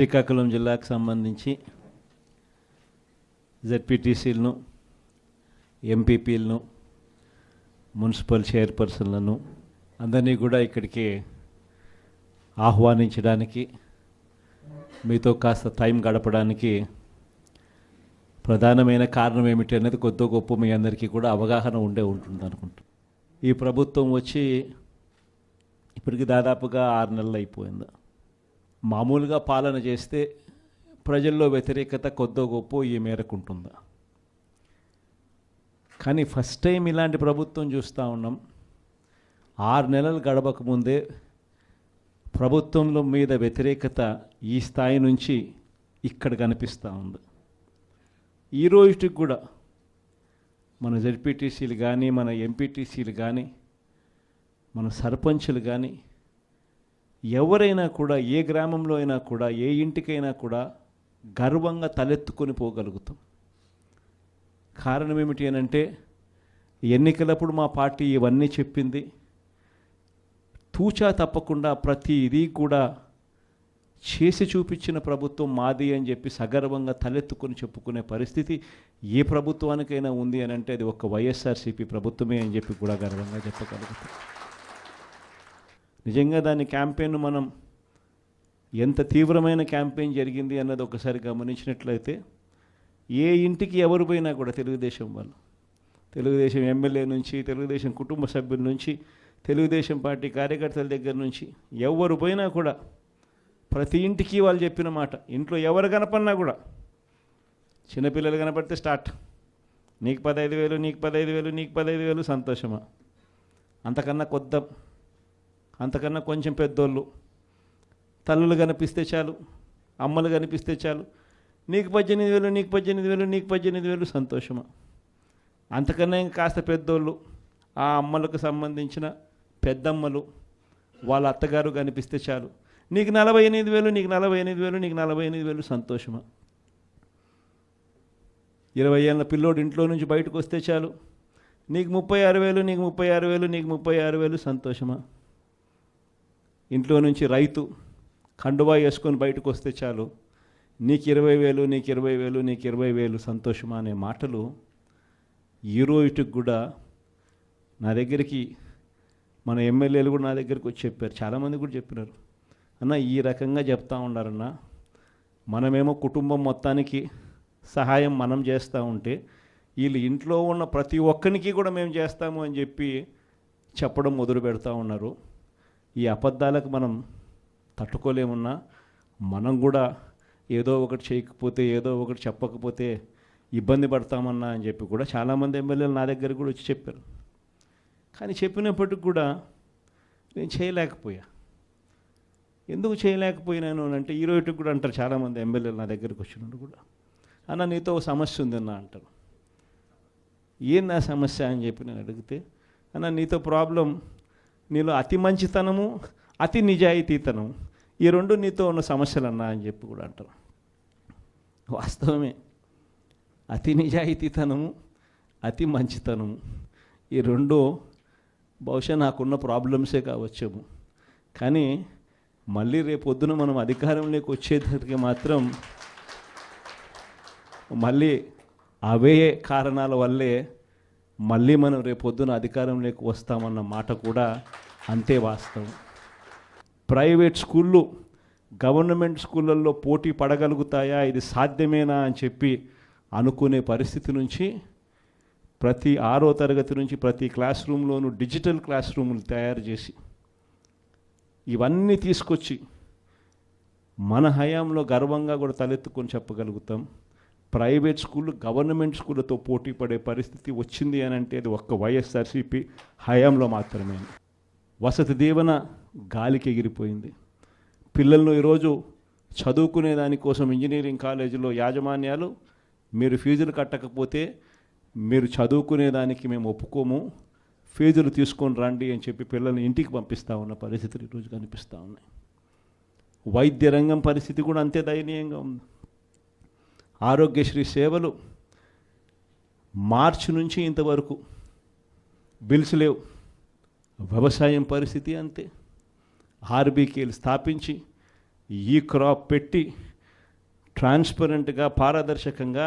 శ్రీకాకుళం జిల్లాకు సంబంధించి జెడ్పీటీసీలను, ఎంపీపీలను, మున్సిపల్ చైర్పర్సన్లను అందరినీ కూడా ఇక్కడికి ఆహ్వానించడానికి, మీతో కాస్త టైం గడపడానికి ప్రధానమైన కారణం ఏమిటి అనేది కొద్ది గొప్ప మీ అందరికీ కూడా అవగాహన ఉంటుంది అనుకుంటా. ఈ ప్రభుత్వం వచ్చి ఇప్పటికి దాదాపుగా 6 నెలలు అయిపోయింది. మామూలుగా పాలన చేస్తే ప్రజల్లో వ్యతిరేకత కొద్దో గొప్ప ఈ మేరకు ఉంటుందా? కానీ ఫస్ట్ టైం ఇలాంటి ప్రభుత్వం చూస్తూ ఉన్నాం. 6 నెలలు గడవక ముందే ప్రభుత్వంలో మీద వ్యతిరేకత ఈ స్థాయి నుంచి ఇక్కడ కనిపిస్తూ ఉంది. ఈ రోజుకి కూడా మన జెడ్పీటీసీలు కానీ, మన ఎంపీటీసీలు కానీ, మన సర్పంచులు కానీ, ఎవరైనా కూడా ఏ గ్రామంలో అయినా కూడా, ఏ ఇంటికైనా కూడా గర్వంగా తలెత్తుకొని పోగలుగుతాం. కారణం ఏమిటి అని అంటే, ఎన్నికలప్పుడు మా పార్టీ ఇవన్నీ చెప్పింది, తూచా తప్పకుండా ప్రతి ఇది కూడా చేసి చూపించిన ప్రభుత్వం మాది అని చెప్పి సగర్వంగా తలెత్తుకొని చెప్పుకునే పరిస్థితి ఏ ప్రభుత్వానికైనా ఉంది అని అంటే అది ఒక వైఎస్ఆర్సీపీ ప్రభుత్వమే అని చెప్పి కూడా గర్వంగా చెప్పగలుగుతాం. నిజంగా దాని క్యాంపెయిన్ మనం ఎంత తీవ్రమైన క్యాంపెయిన్ జరిగింది అన్నది ఒకసారి గమనించినట్లయితే, ఏ ఇంటికి ఎవరు పోయినా కూడా తెలుగుదేశం వాళ్ళు, తెలుగుదేశం ఎమ్మెల్యే నుంచి, తెలుగుదేశం కుటుంబ సభ్యుల నుంచి, తెలుగుదేశం పార్టీ కార్యకర్తల దగ్గర నుంచి ఎవరు పోయినా కూడా ప్రతి ఇంటికి వాళ్ళు చెప్పిన మాట, ఇంట్లో ఎవరు కనపడినా కూడా, చిన్నపిల్లలు కనపడితే స్టార్ట్, నీకు 15,000, నీకు 15,000, నీకు 15,000, సంతోషమా? అంతకన్నా కొద్దాం, అంతకన్నా కొంచెం పెద్దోళ్ళు, తల్లులు కనిపిస్తే చాలు, అమ్మలు కనిపిస్తే చాలు, నీకు 18,000, నీకు 18,000, నీకు 18,000, సంతోషమా? అంతకన్నా ఇంకా కాస్త పెద్దోళ్ళు, ఆ అమ్మలకు సంబంధించిన పెద్దమ్మలు, వాళ్ళ అత్తగారు కనిపిస్తే చాలు, నీకు 48,000, నీకు 48,000, నీకు 48,000, సంతోషమా? 20 ఏళ్ళ పిల్లోడు ఇంట్లో నుంచి బయటకు వస్తే చాలు, నీకు 36,000, నీకు 36,000, నీకు 36,000, సంతోషమా? ఇంట్లో నుంచి రైతు కండువా వేసుకొని బయటకు వస్తే చాలు, నీకు 20,000, నీకు 20,000, నీకు 20,000, సంతోషమా అనే మాటలు ఈ రోజుకి కూడా నా దగ్గరికి మన ఎమ్మెల్యేలు కూడా నా దగ్గరికి వచ్చి చెప్పారు, చాలామంది కూడా చెప్పినారు, అన్న ఈ రకంగా చెప్తా ఉన్నారన్న, మనమేమో కుటుంబం మొత్తానికి సహాయం మనం చేస్తూ ఉంటే వీళ్ళు ఇంట్లో ఉన్న ప్రతి ఒక్కరికి కూడా మేము చేస్తాము అని చెప్పి చెప్పడం మొదలు పెడతా ఉన్నారు. ఈ అబద్ధాలకు మనం తట్టుకోలేమున్నా, మనం కూడా ఏదో ఒకటి చేయకపోతే, ఏదో ఒకటి చెప్పకపోతే ఇబ్బంది పడతామన్నా అని చెప్పి కూడా చాలామంది ఎమ్మెల్యేలు నా దగ్గర కూడా వచ్చి చెప్పారు. కానీ చెప్పినప్పటికి కూడా నేను చేయలేకపోయా. ఎందుకు చేయలేకపోయినాను అని అంటే, ఈ రోజుకి కూడా అంటారు చాలామంది ఎమ్మెల్యేలు నా దగ్గరికి వచ్చినట్టు కూడా, అన్న నీతో ఒక సమస్య ఉందన్న అంటారు. ఏం నా సమస్య అని చెప్పి నేను అడిగితే, అన్న నీతో ప్రాబ్లం, నీలో అతి మంచితనము, అతి నిజాయితీతనం, ఈ రెండు నీతో ఉన్న సమస్యలు అన్నా అని చెప్పి కూడా అంటారు. వాస్తవమే, అతి నిజాయితీతనము, అతి మంచితనము, ఈ రెండు బహుశా నాకున్న ప్రాబ్లమ్సే కావచ్చేమో. కానీ మళ్ళీ రేపొద్దున మనం అధికారంలోకి వచ్చేసరికి మాత్రం మళ్ళీ అవే కారణాల వల్లే మళ్ళీ మనం రేపొద్దున అధికారంలోకి వస్తామన్న మాట కూడా అంతే వాస్తవం. ప్రైవేట్ స్కూళ్ళు గవర్నమెంట్ స్కూళ్ళల్లో పోటీ పడగలుగుతాయా, ఇది సాధ్యమేనా అని చెప్పి అనుకునే పరిస్థితి నుంచి ప్రతి 6వ తరగతి నుంచి ప్రతి క్లాస్ రూమ్లోనూ డిజిటల్ క్లాస్ రూములు తయారు చేసి ఇవన్నీ తీసుకొచ్చి మన హయాంలో గర్వంగా కూడా తలెత్తుకొని చెప్పగలుగుతాం. ప్రైవేట్ స్కూళ్ళు గవర్నమెంట్ స్కూళ్ళతో పోటీ పడే పరిస్థితి వచ్చింది అని అంటే అది ఒక్క వైఎస్ఆర్సీపీ హయాంలో మాత్రమే. వసతి దీవెన గాలికి ఎగిరిపోయింది. పిల్లలను ఈరోజు చదువుకునే దానికోసం ఇంజనీరింగ్ కాలేజీలో యాజమాన్యాలు, మీరు ఫీజులు కట్టకపోతే మీరు చదువుకునేదానికి మేము ఒప్పుకోము, ఫీజులు తీసుకొని రండి అని చెప్పి పిల్లల్ని ఇంటికి పంపిస్తూ ఉన్న పరిస్థితులు ఈరోజు కనిపిస్తూ ఉన్నాయి. వైద్య రంగం పరిస్థితి కూడా అంతే దయనీయంగా ఉంది. ఆరోగ్యశ్రీ సేవలు మార్చి నుంచి ఇంతవరకు బిల్స్ లేవు. వ్యవసాయం పరిస్థితి అంతే. ఆర్బీకేలు స్థాపించి ఈ క్రాప్ పెట్టి ట్రాన్స్పరెంట్గా పారదర్శకంగా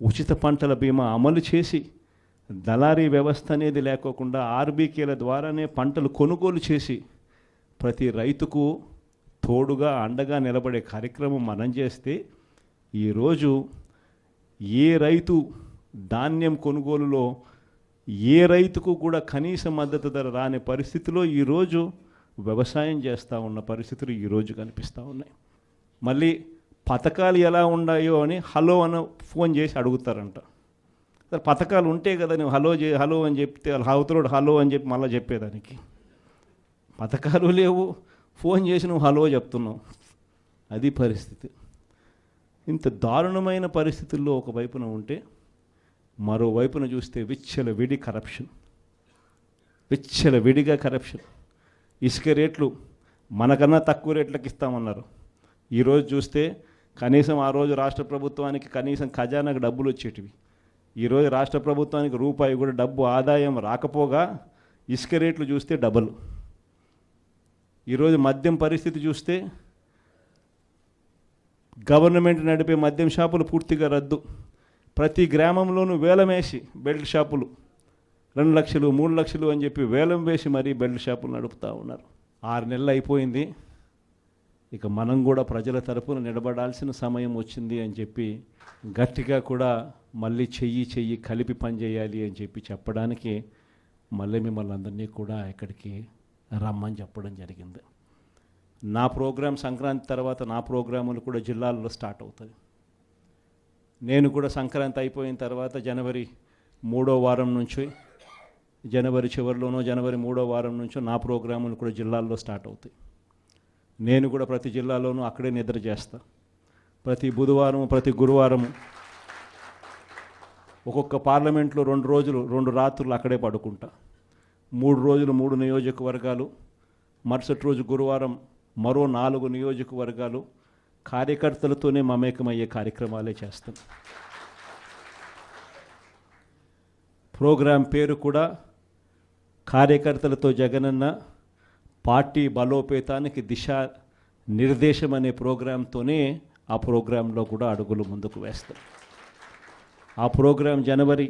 ఉచిత పంటల బీమా అమలు చేసి దళారీ వ్యవస్థ అనేది లేకోకుండా ఆర్బీకేల ద్వారానే పంటలు కొనుగోలు చేసి ప్రతి రైతుకు తోడుగా అండగా నిలబడే కార్యక్రమం మనం చేస్తే ఈరోజు ఏ రైతు ధాన్యం కొనుగోలులో ఏ రైతుకు కూడా కనీస మద్దతు ధర రాని పరిస్థితిలో ఈరోజు వ్యవసాయం చేస్తూ ఉన్న పరిస్థితులు ఈరోజు కనిపిస్తూ ఉన్నాయి. మళ్ళీ పథకాలు ఎలా ఉన్నాయో అని హలో అని ఫోన్ చేసి అడుగుతారంట. పథకాలు ఉంటే కదా నువ్వు హలో అని చెప్తే అవతలోడు హలో అని చెప్పి మళ్ళీ చెప్పేదానికి. పథకాలు లేవు, ఫోన్ చేసి నువ్వు హలో చెప్తున్నావు. అది పరిస్థితి. ఇంత దారుణమైన పరిస్థితుల్లో ఒకవైపున ఉంటే మరోవైపున చూస్తే విచ్చలవిడిగా కరప్షన్. ఇసుక రేట్లు మనకన్నా తక్కువ రేట్లకు ఇస్తామన్నారు. ఈరోజు చూస్తే కనీసం ఆ రోజు రాష్ట్ర ప్రభుత్వానికి కనీసం ఖజానాకు డబ్బులు వచ్చేటివి. ఈరోజు రాష్ట్ర ప్రభుత్వానికి రూపాయి కూడా డబ్బు ఆదాయం రాకపోగా ఇసుక రేట్లు చూస్తే డబల్. ఈరోజు మద్యం పరిస్థితి చూస్తే గవర్నమెంట్ నడిపే మద్యం షాపులు పూర్తిగా రద్దు. ప్రతి గ్రామంలోనూ వేలం వేసి బెల్ట్ షాపులు 2 లక్షలు 3 లక్షలు అని చెప్పి వేలం వేసి మరీ బెల్ట్ షాపులు నడుపుతూ ఉన్నారు. 6 నెలలు అయిపోయింది. ఇక మనం కూడా ప్రజల తరపున నిలబడాల్సిన సమయం వచ్చింది అని చెప్పి గట్టిగా కూడా మళ్ళీ చెయ్యి కలిపి పనిచేయాలి అని చెప్పి చెప్పడానికి మళ్ళీ మిమ్మల్ని అందరినీ కూడా ఇక్కడికి రమ్మని చెప్పడం జరిగింది. నా ప్రోగ్రాం సంక్రాంతి తర్వాత నా ప్రోగ్రాములు కూడా జిల్లాల్లో స్టార్ట్ అవుతుంది. నేను కూడా సంక్రాంతి అయిపోయిన తర్వాత జనవరి 3వ వారం నుంచి జనవరి చివరిలోనో జనవరి 3వ వారం నుంచో నా ప్రోగ్రాములు కూడా జిల్లాల్లో స్టార్ట్ అవుతాయి. నేను కూడా ప్రతి జిల్లాలోనూ అక్కడే నిద్ర చేస్తా. ప్రతి బుధవారం ప్రతి గురువారం ఒక్కొక్క పార్లమెంట్లో 2 రోజులు 2 రాత్రులు అక్కడే పడుకుంటా. 3 రోజులు 3 నియోజకవర్గాలు, మరుసటి రోజు గురువారం మరో 4 నియోజకవర్గాలు కార్యకర్తలతోనే మమేకమయ్యే కార్యక్రమాలే చేస్తాం. ప్రోగ్రాం పేరు కూడా కార్యకర్తలతో జగనన్న పార్టీ బలోపేతానికి దిశా నిర్దేశం అనే ప్రోగ్రాంతోనే ఆ ప్రోగ్రాంలో కూడా అడుగులు ముందుకు వేస్తాం. ఆ ప్రోగ్రాం జనవరి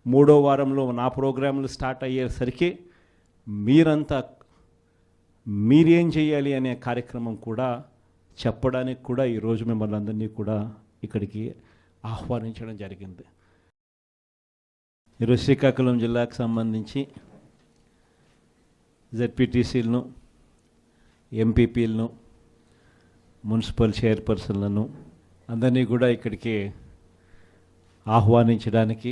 3వ వారంలో నా ప్రోగ్రాంలు స్టార్ట్ అయ్యేసరికి మీరేం చేయాలి అనే కార్యక్రమం కూడా చెప్పడానికి కూడా ఈరోజు మిమ్మల్ని అందరినీ కూడా ఇక్కడికి ఆహ్వానించడం జరిగింది. ఈరోజు శ్రీకాకుళం జిల్లాకు సంబంధించి జెడ్పీటీసీలను, ఎంపీపీలను, మున్సిపల్ చైర్పర్సన్లను అందరినీ కూడా ఇక్కడికి ఆహ్వానించడానికి